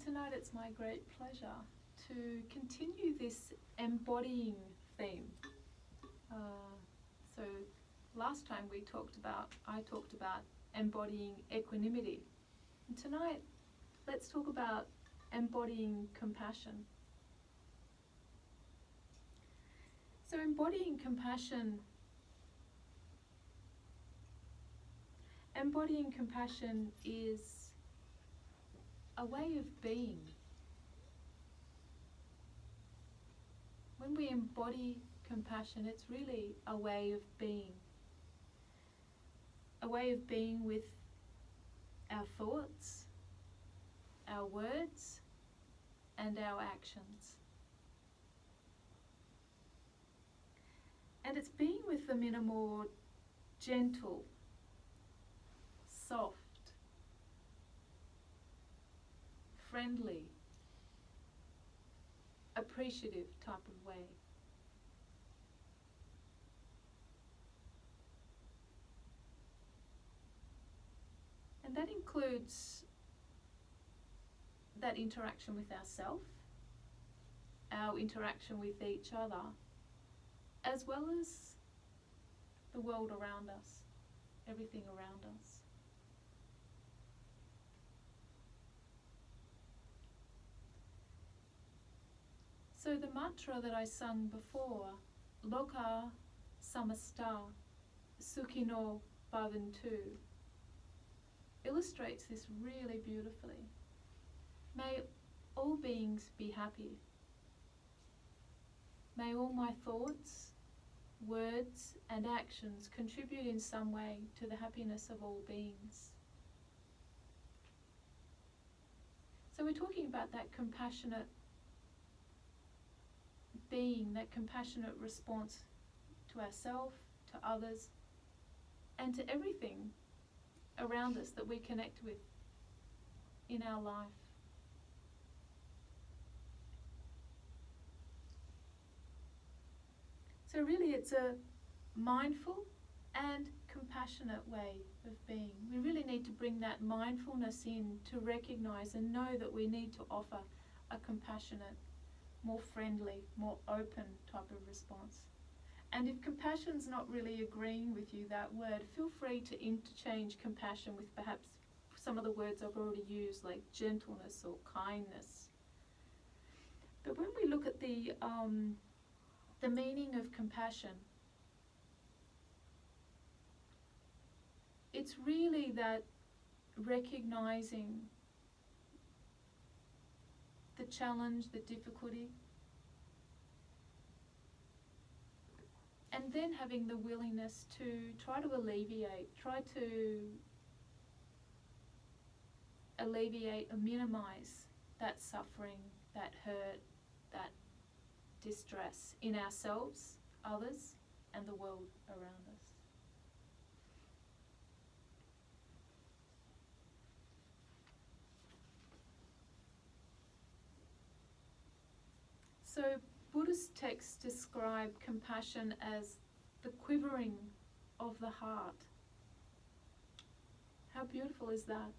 tonight it's my great pleasure to continue this embodying theme. So last time I talked about embodying equanimity. And tonight, let's talk about embodying compassion. So embodying compassion is a way of being. When we embody compassion, it's really a way of being. A way of being with our thoughts, our words, and our actions. And it's being with them in a more gentle, soft, friendly, appreciative type of way. And that includes that interaction with ourselves, our interaction with each other, as well as the world around us, everything around us. So the mantra that I sung before, Loka Samasta Sukhino Bhavantu, illustrates this really beautifully. May all beings be happy. May all my thoughts, words, and actions contribute in some way to the happiness of all beings. So we're talking about that compassionate being, that compassionate response to ourselves, to others, and to everything around us that we connect with in our life. So really it's a mindful and compassionate way of being. We really need to bring that mindfulness in to recognize and know that we need to offer a compassionate, more friendly, more open type of response. And if compassion's not really agreeing with you, that word, feel free to interchange compassion with perhaps some of the words I've already used, like gentleness or kindness. But when we look at the meaning of compassion, it's really that recognizing the challenge, the difficulty, and then having the willingness to try to alleviate or minimize that suffering, that hurt, that distress in ourselves, others, and the world around us. So Buddhist texts describe compassion as the quivering of the heart. How beautiful is that?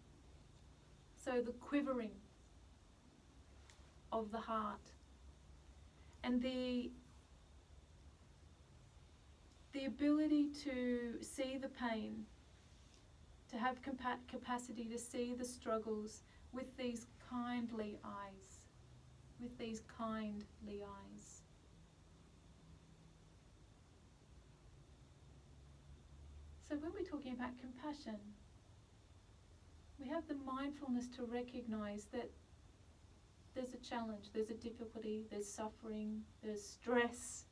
So the quivering of the heart. And the ability to see the pain, to have capacity to see the struggles with these kindly eyes, with these kindly eyes. So when we're talking about compassion, we have the mindfulness to recognize that there's a challenge, there's a difficulty, there's suffering, there's stress.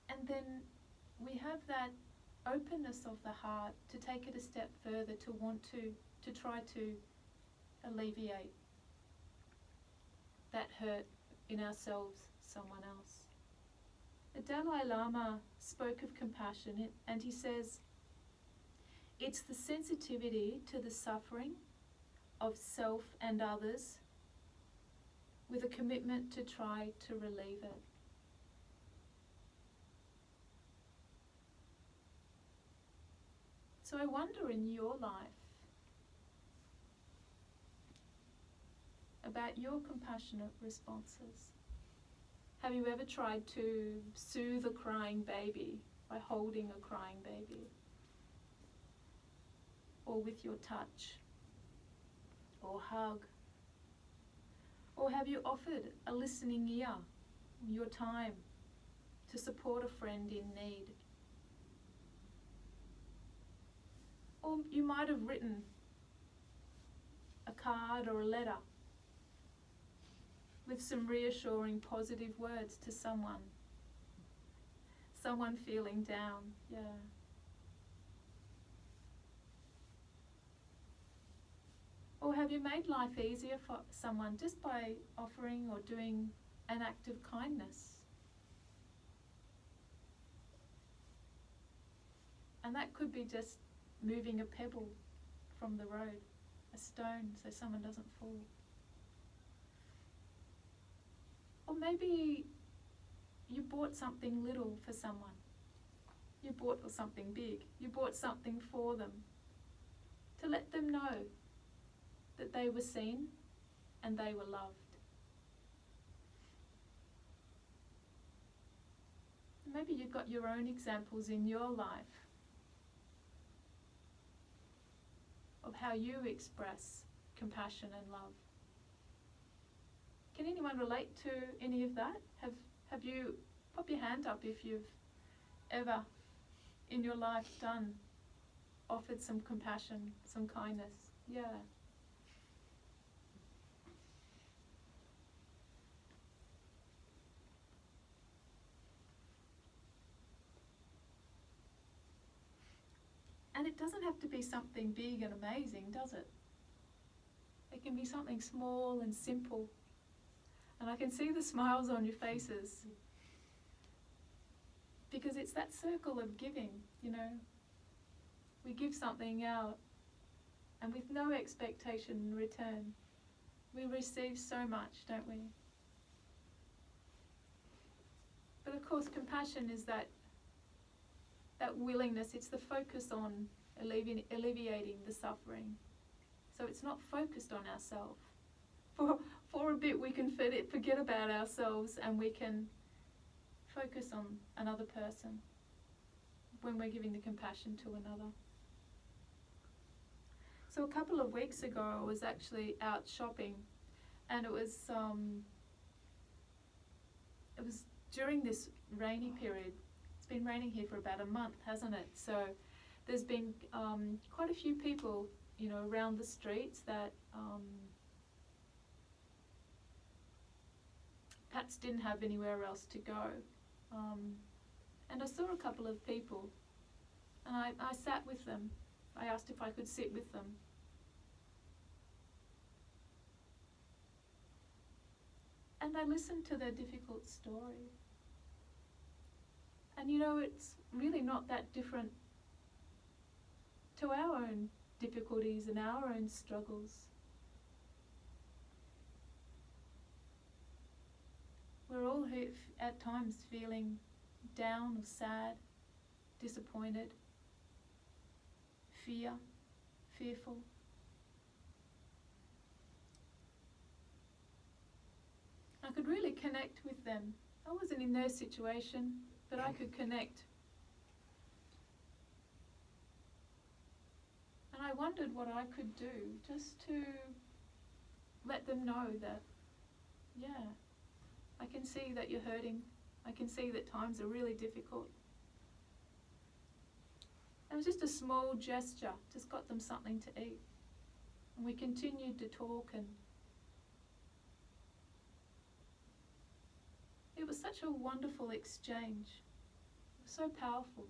And then we have that openness of the heart to take it a step further, to want to try to alleviate that hurt in ourselves, someone else. The Dalai Lama spoke of compassion, and he says, it's the sensitivity to the suffering of self and others with a commitment to try to relieve it. So I wonder in your life, about your compassionate responses. Have you ever tried to soothe a crying baby by holding a crying baby? Or with your touch? Or hug? Or have you offered a listening ear, your time, to support a friend in need? Or you might have written a card or a letter with some reassuring positive words to someone feeling down. Yeah. Or have you made life easier for someone just by offering or doing an act of kindness? And that could be just moving a pebble from the road, a stone, so someone doesn't fall. Or maybe you bought something little for someone. You bought something big. You bought something for them to let them know that they were seen and they were loved. Maybe you've got your own examples in your life of how you express compassion and love. Can anyone relate to any of that? Have you, pop your hand up if you've ever in your life offered some compassion, some kindness? Yeah. And it doesn't have to be something big and amazing, does it? It can be something small and simple. And I can see the smiles on your faces. Because it's that circle of giving, you know. We give something out, and with no expectation in return, we receive so much, don't we? But of course, compassion is that willingness, it's the focus on alleviating the suffering. So it's not focused on ourselves. For a bit we can forget about ourselves and we can focus on another person when we're giving the compassion to another. So a couple of weeks ago I was actually out shopping, and it was during this rainy period. It's been raining here for about a month, hasn't it? So there's been quite a few people, you know, around the streets that perhaps didn't have anywhere else to go. And I saw a couple of people, and I sat with them. I asked if I could sit with them. And I listened to their difficult story. And you know, it's really not that different to our own difficulties and our own struggles. We're all at times feeling down or sad, disappointed, fearful. I could really connect with them. I wasn't in their situation, but I could connect. And I wondered what I could do just to let them know that, yeah, I can see that you're hurting. I can see that times are really difficult. It was just a small gesture, just got them something to eat. And we continued to talk, and it was such a wonderful exchange. It was so powerful.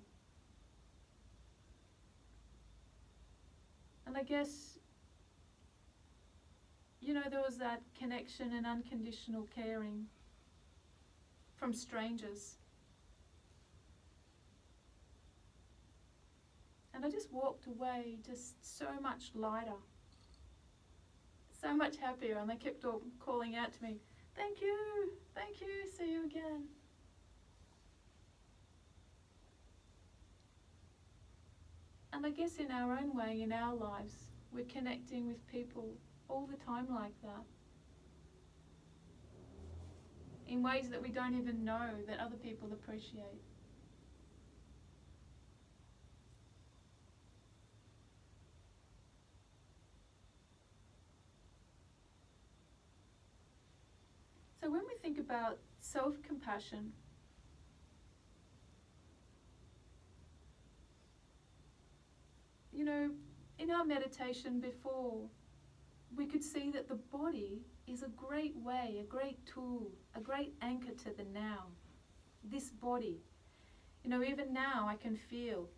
And I guess, you know, there was that connection and unconditional caring from strangers. And I just walked away just so much lighter, so much happier, and they kept all calling out to me, thank you, see you again. And I guess in our own way, in our lives, we're connecting with people all the time like that. in ways that we don't even know that other people appreciate. So when we think about self-compassion, in our meditation before, we could see that the body is a great way, a great tool, a great anchor to the now. This body. Even now I can feel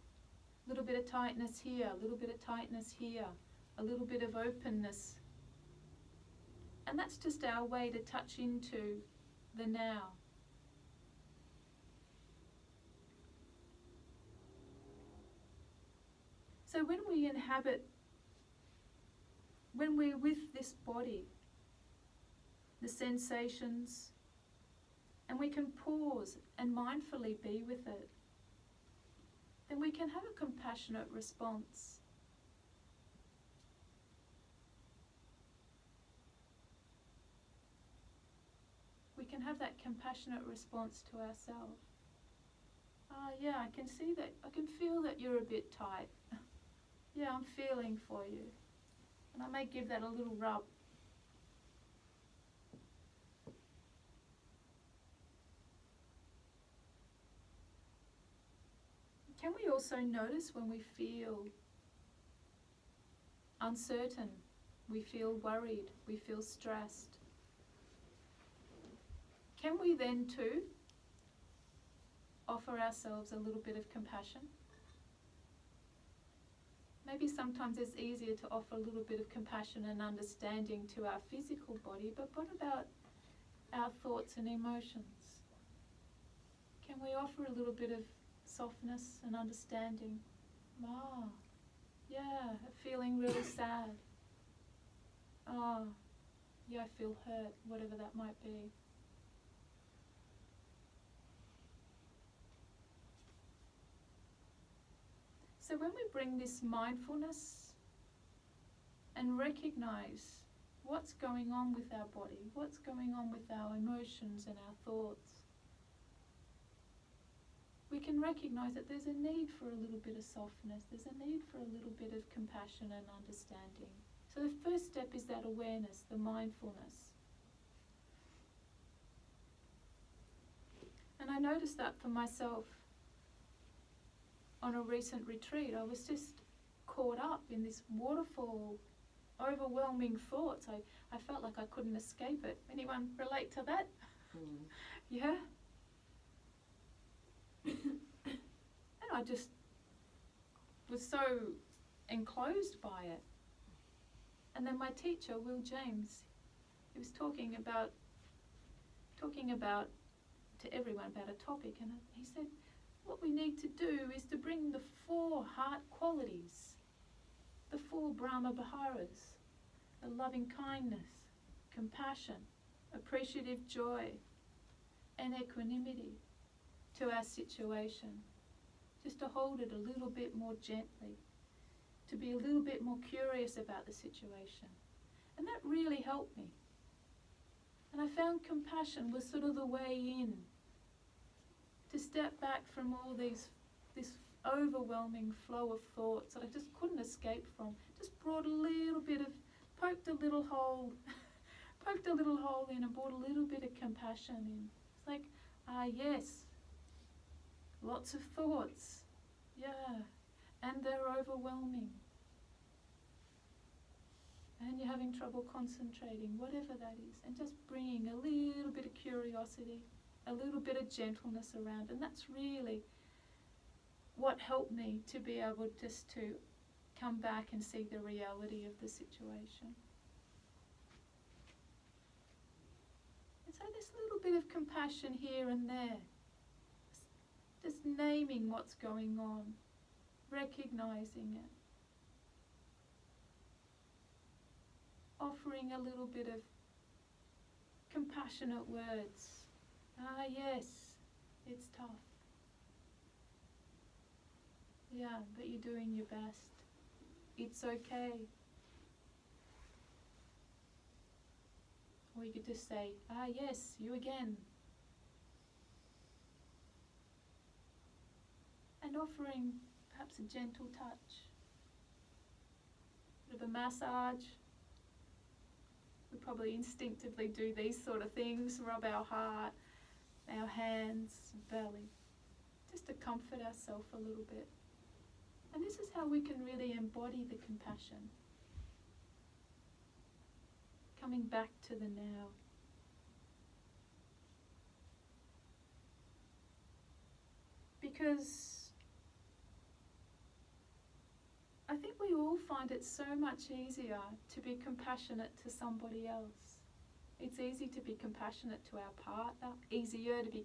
a little bit of tightness here, a little bit of tightness here, a little bit of openness. And that's just our way to touch into the now. So when we're with this body, the sensations, and we can pause and mindfully be with it, then we can have a compassionate response. We can have that compassionate response to ourselves. Yeah, I can feel that you're a bit tight. Yeah, I'm feeling for you. And I may give that a little rub. Can we also notice when we feel uncertain, we feel worried, we feel stressed? Can we then too offer ourselves a little bit of compassion? Maybe sometimes it's easier to offer a little bit of compassion and understanding to our physical body, but what about our thoughts and emotions? Can we offer a little bit of softness and understanding? Yeah, feeling really sad. Yeah, I feel hurt, whatever that might be. So when we bring this mindfulness and recognize what's going on with our body, what's going on with our emotions and our thoughts, we can recognize that there's a need for a little bit of softness, there's a need for a little bit of compassion and understanding. So the first step is that awareness, the mindfulness. And I noticed that for myself on a recent retreat. I was just caught up in this waterfall, overwhelming thoughts. I felt like I couldn't escape it. Anyone relate to that? Yeah? And I just was so enclosed by it. And then my teacher, Will James, he was talking about to everyone about a topic, and he said, what we need to do is to bring the 4 heart qualities, the 4 Brahma Viharas, the loving kindness, compassion, appreciative joy, and equanimity to our situation. Just to hold it a little bit more gently, to be a little bit more curious about the situation. And that really helped me. And I found compassion was sort of the way in, to step back from all this overwhelming flow of thoughts that I just couldn't escape from. Just brought a little bit of, poked a little hole in and brought a little bit of compassion in. It's like, yes, lots of thoughts, yeah, and they're overwhelming. And you're having trouble concentrating, whatever that is, and just bringing a little bit of curiosity, a little bit of gentleness around. And that's really what helped me to be able just to come back and see the reality of the situation. And so this little bit of compassion here and there, just naming what's going on, recognizing it, offering a little bit of compassionate words. Yes, it's tough. Yeah, but you're doing your best. It's okay. Or you could just say, yes, you again. And offering perhaps a gentle touch, a bit of a massage. We probably instinctively do these sort of things, rub our heart, our hands, belly, just to comfort ourselves a little bit. And this is how we can really embody the compassion. Coming back to the now. Because I think we all find it so much easier to be compassionate to somebody else. It's easy to be compassionate to our partner, easier to be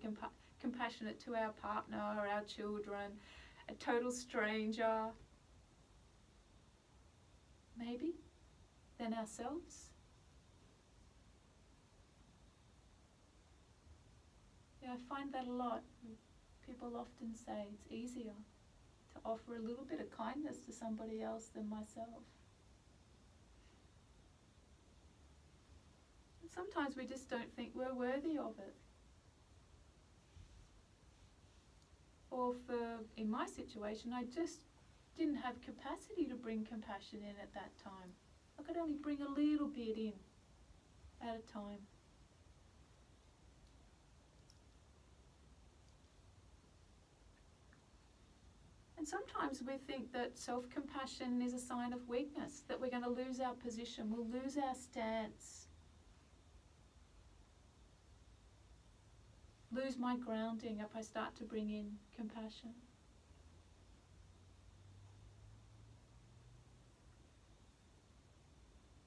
compassionate to our partner or our children, a total stranger, maybe, than ourselves. Yeah, I find that a lot. People often say it's easier to offer a little bit of kindness to somebody else than myself. And sometimes we just don't think we're worthy of it. Or in my situation, I just didn't have capacity to bring compassion in at that time. I could only bring a little bit in at a time. And sometimes we think that self-compassion is a sign of weakness, that we're going to lose our position, we'll lose our stance, lose my grounding if I start to bring in compassion.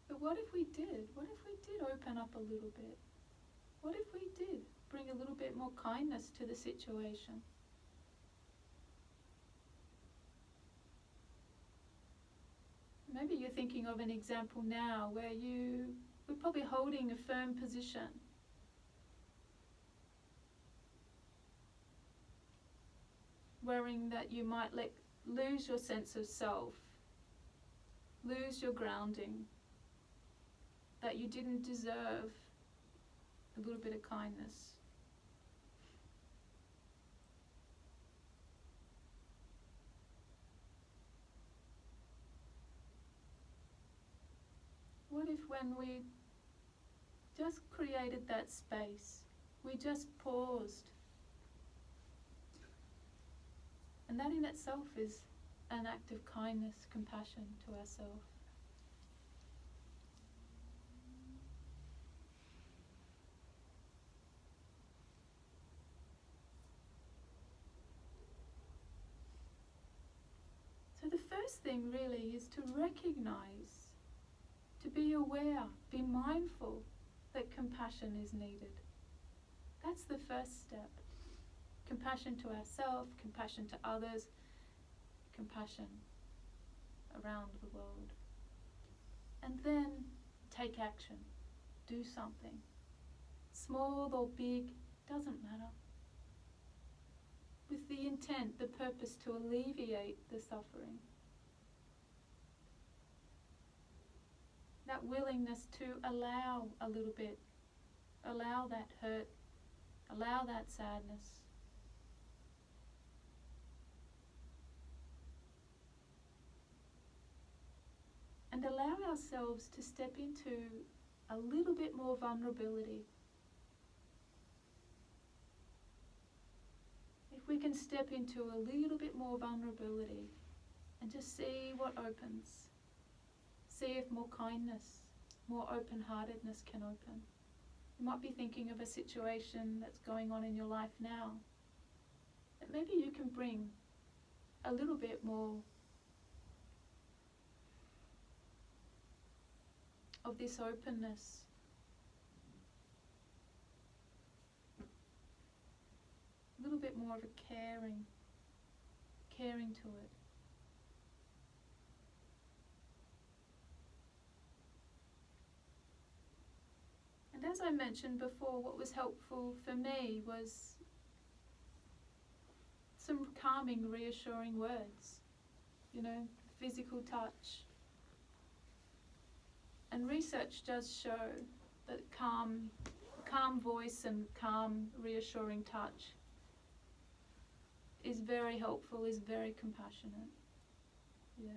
But what if we did? What if we did open up a little bit? What if we did bring a little bit more kindness to the situation? Maybe you're thinking of an example now where we're probably holding a firm position. Worrying that you might lose your sense of self, lose your grounding, that you didn't deserve a little bit of kindness. What if when we just created that space, we just paused? And that in itself is an act of kindness, compassion to ourselves. So the first thing really is to recognize, to be aware, be mindful that compassion is needed. That's the first step. Compassion to ourselves, compassion to others, compassion around the world. And then take action. Do something. Small or big, doesn't matter. With the intent, the purpose to alleviate the suffering. That willingness to allow a little bit, allow that hurt, allow that sadness. And allow ourselves to step into a little bit more vulnerability. If we can step into a little bit more vulnerability and just see what opens. See if more kindness, more open-heartedness can open. You might be thinking of a situation that's going on in your life now that maybe you can bring a little bit more of this openness. A little bit more of a caring to it. And as I mentioned before, what was helpful for me was some calming, reassuring words, physical touch. And research does show that calm voice and calm, reassuring touch is very helpful, is very compassionate. Yeah.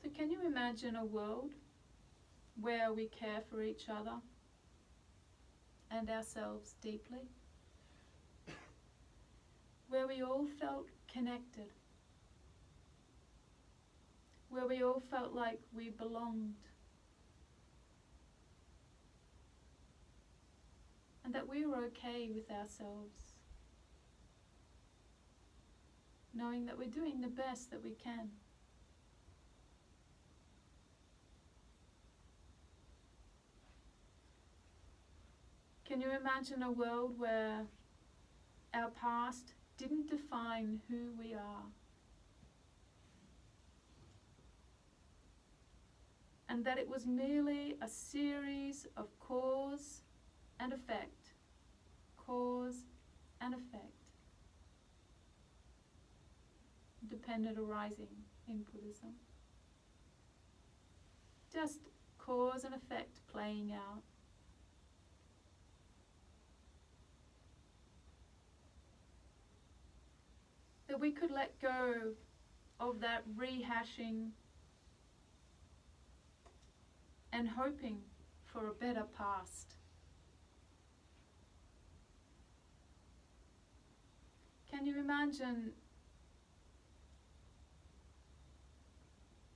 So can you imagine a world where we care for each other and ourselves deeply? Where we all felt connected, where we all felt like we belonged, and that we were okay with ourselves, knowing that we're doing the best that we can. Can you imagine a world where our past didn't define who we are? And that it was merely a series of cause and effect, cause and effect, dependent arising in Buddhism. Just cause and effect playing out. That we could let go of that rehashing and hoping for a better past. Can you imagine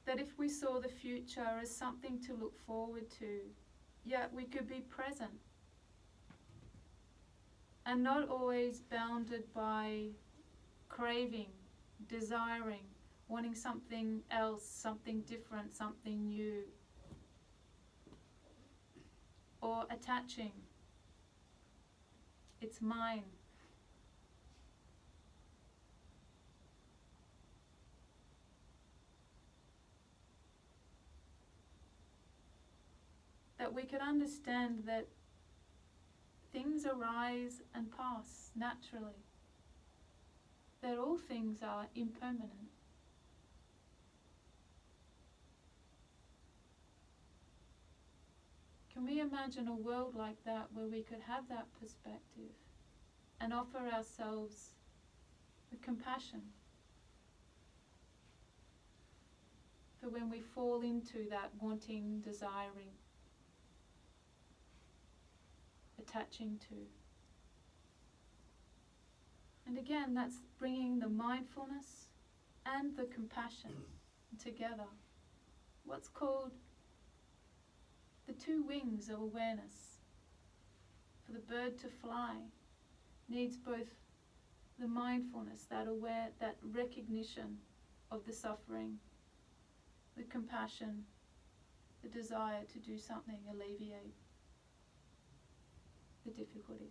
that if we saw the future as something to look forward to, yet we could be present and not always bounded by craving, desiring, wanting something else, something different, something new, or attaching. It's mine. That we could understand that things arise and pass naturally. That all things are impermanent. Can we imagine a world like that where we could have that perspective and offer ourselves with compassion for when we fall into that wanting, desiring, attaching to? And again, that's bringing the mindfulness and the compassion together. What's called the two wings of awareness. For the bird to fly needs both the mindfulness, that recognition of the suffering, the compassion, the desire to do something, alleviate the difficulty.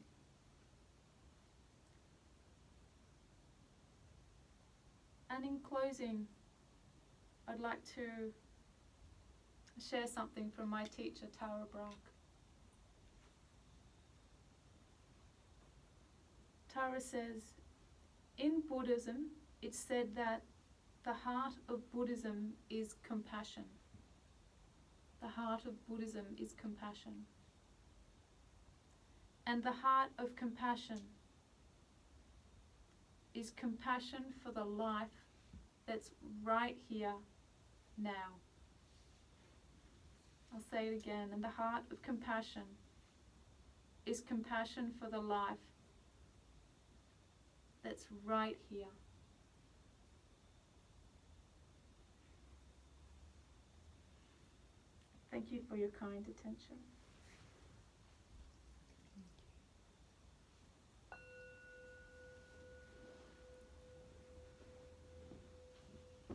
And in closing, I'd like to share something from my teacher, Tara Brach. Tara says, in Buddhism, it's said that the heart of Buddhism is compassion. The heart of Buddhism is compassion. And the heart of compassion is compassion for the life that's right here now. I'll say it again. And the heart of compassion is compassion for the life that's right here. Thank you for your kind attention.